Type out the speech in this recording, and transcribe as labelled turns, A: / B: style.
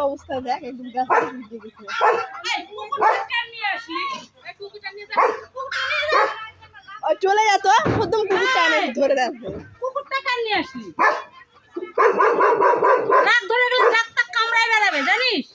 A: অবস্থা দেখ, একদম গাছে ভিজে গেছে। চলে যা তো, প্রথম কুকুরটা এনে ধরে রাখবো।
B: কুকুরটা কেন নিয়ে আসলি? রাগ ধরে গেলে ডাক্তার কামড়ায় বেড়াবে জানিস।